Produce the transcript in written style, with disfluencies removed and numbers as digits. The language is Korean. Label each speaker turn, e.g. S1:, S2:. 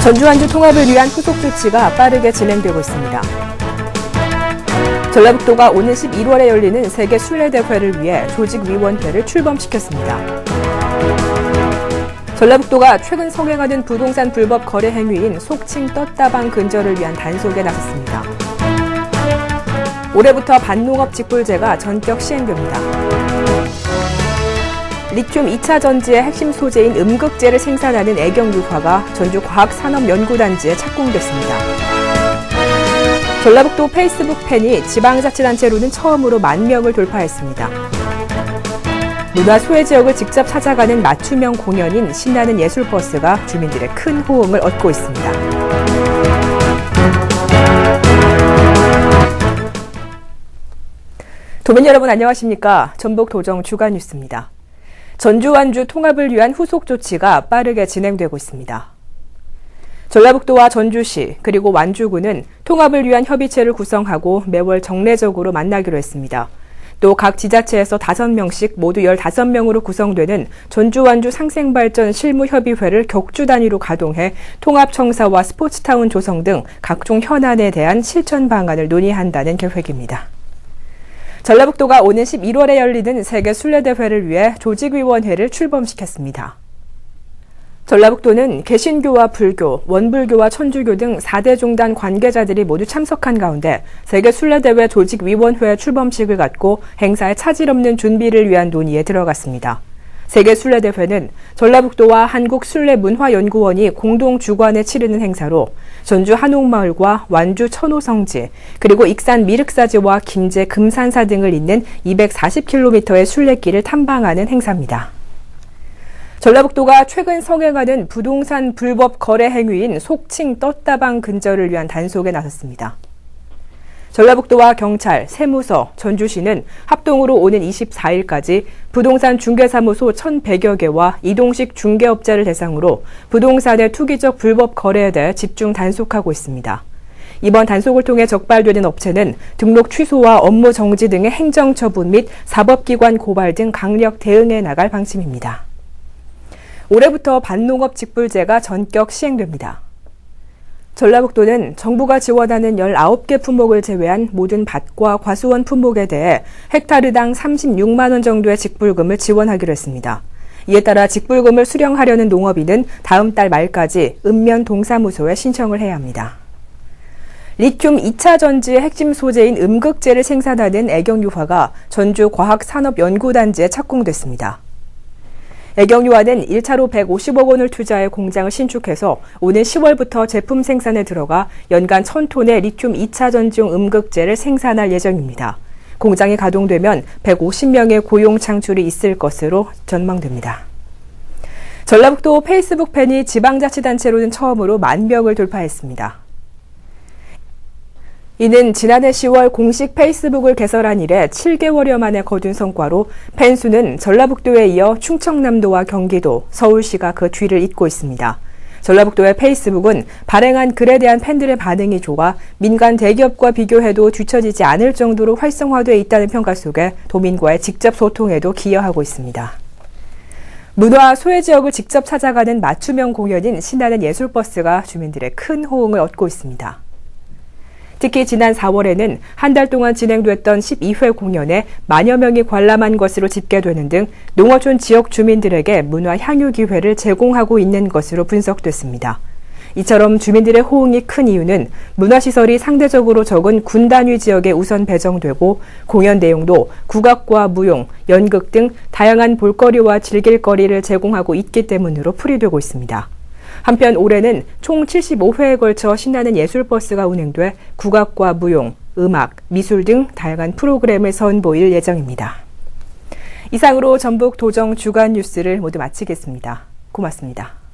S1: 전주 완주 통합을 위한 후속 조치가 빠르게 진행되고 있습니다. 전라북도가 오는 11월에 열리는 세계 순례대회를 위해 조직위원회를 출범시켰습니다. 전라북도가 최근 성행하는 부동산 불법 거래 행위인 속칭 떴다방 근절을 위한 단속에 나섰습니다. 올해부터 반농업 직불제가 전격 시행됩니다. 리튬 2차 전지의 핵심 소재인 음극재를 생산하는 애경유화가 전주과학산업연구단지에 착공됐습니다. 전라북도 페이스북 팬이 지방자치단체로는 처음으로 10,000명을 돌파했습니다. 문화 소외 지역을 직접 찾아가는 맞춤형 공연인 신나는 예술버스가 주민들의 큰 호응을 얻고 있습니다. 도민 여러분 안녕하십니까? 전북 도정 주간 뉴스입니다. 전주 완주 통합을 위한 후속 조치가 빠르게 진행되고 있습니다. 전라북도와 전주시 그리고 완주군은 통합을 위한 협의체를 구성하고 매월 정례적으로 만나기로 했습니다. 또 각 지자체에서 5명씩 모두 15명으로 구성되는 전주 완주 상생발전 실무협의회를 격주 단위로 가동해 통합청사와 스포츠타운 조성 등 각종 현안에 대한 실천 방안을 논의한다는 계획입니다. 전라북도가 오는 11월에 열리는 세계 순례대회를 위해 조직위원회를 출범시켰습니다. 전라북도는 개신교와 불교, 원불교와 천주교 등 4대 종단 관계자들이 모두 참석한 가운데 세계 순례대회 조직위원회 출범식을 갖고 행사에 차질 없는 준비를 위한 논의에 들어갔습니다. 세계 순례대회는 전라북도와 한국순례문화연구원이 공동 주관에 치르는 행사로 전주 한옥마을과 완주 천호성지, 그리고 익산 미륵사지와 김제 금산사 등을 잇는 240km의 순례길을 탐방하는 행사입니다. 전라북도가 최근 성행하는 부동산 불법 거래 행위인 속칭 떴다방 근절을 위한 단속에 나섰습니다. 전라북도와 경찰, 세무서, 전주시는 합동으로 오는 24일까지 부동산 중개사무소 1,100여 개와 이동식 중개업자를 대상으로 부동산의 투기적 불법 거래에 대해 집중 단속하고 있습니다. 이번 단속을 통해 적발되는 업체는 등록 취소와 업무 정지 등의 행정처분 및 사법기관 고발 등 강력 대응해 나갈 방침입니다. 올해부터 반농업 직불제가 전격 시행됩니다. 전라북도는 정부가 지원하는 19개 품목을 제외한 모든 밭과 과수원 품목에 대해 헥타르당 36만 원 정도의 직불금을 지원하기로 했습니다. 이에 따라 직불금을 수령하려는 농업인은 다음 달 말까지 읍면동사무소에 신청을 해야 합니다. 리튬 2차 전지의 핵심 소재인 음극재를 생산하는 애경유화가 전주과학산업연구단지에 착공됐습니다. 애경유화는 1차로 150억 원을 투자해 공장을 신축해서 오는 10월부터 제품 생산에 들어가 연간 1,000톤의 리튬 2차 전지용 음극재를 생산할 예정입니다. 공장이 가동되면 150명의 고용 창출이 있을 것으로 전망됩니다. 전라북도 페이스북 팬이 지방자치단체로는 처음으로 10,000명을 돌파했습니다. 이는 지난해 10월 공식 페이스북을 개설한 이래 7개월여 만에 거둔 성과로 팬 수는 전라북도에 이어 충청남도와 경기도, 서울시가 그 뒤를 잇고 있습니다. 전라북도의 페이스북은 발행한 글에 대한 팬들의 반응이 좋아 민간 대기업과 비교해도 뒤처지지 않을 정도로 활성화되어 있다는 평가 속에 도민과의 직접 소통에도 기여하고 있습니다. 문화 소외 지역을 직접 찾아가는 맞춤형 공연인 신나는 예술버스가 주민들의 큰 호응을 얻고 있습니다. 특히 지난 4월에는 한 달 동안 진행됐던 12회 공연에 10,000여 명이 관람한 것으로 집계되는 등 농어촌 지역 주민들에게 문화 향유 기회를 제공하고 있는 것으로 분석됐습니다. 이처럼 주민들의 호응이 큰 이유는 문화시설이 상대적으로 적은 군 단위 지역에 우선 배정되고 공연 내용도 국악과 무용, 연극 등 다양한 볼거리와 즐길거리를 제공하고 있기 때문으로 풀이되고 있습니다. 한편 올해는 총 75회에 걸쳐 신나는 예술버스가 운행돼 국악과 무용, 음악, 미술 등 다양한 프로그램을 선보일 예정입니다. 이상으로 전북 도정 주간 뉴스를 모두 마치겠습니다. 고맙습니다.